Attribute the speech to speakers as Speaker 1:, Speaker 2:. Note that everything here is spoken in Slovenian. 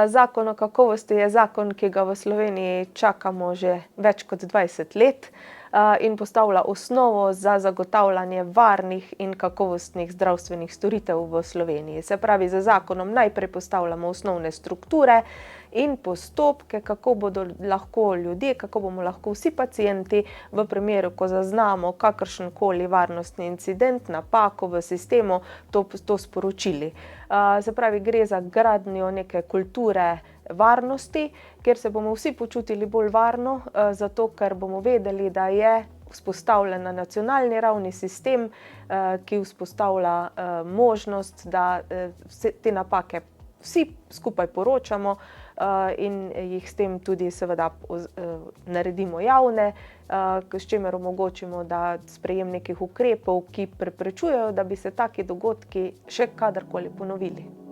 Speaker 1: Zakon o kakovosti je zakon, ki ga v Sloveniji čakamo že več kot 20 let, in postavlja osnovo za zagotavljanje varnih in kakovostnih zdravstvenih storitev v Sloveniji. Se pravi, z zakonom najprej postavljamo osnovne strukture in postopke, kako bodo lahko ljudje, kako bomo lahko vsi pacienti v primeru, ko zaznamo kakršenkoli varnostni incident, napako v sistemu, to sporočili. Se pravi, gre za gradnjo neke kulture varnosti, kjer se bomo vsi počutili bolj varno, zato ker bomo vedeli, da je vzpostavljen na nacionalni ravni sistem, ki vzpostavlja možnost, da te napake vsi skupaj poročamo, in jih s tem tudi seveda naredimo javne, s čimer omogočimo, da sprejem nekih ukrepov, ki preprečujejo, da bi se taki dogodki še kadarkoli ponovili.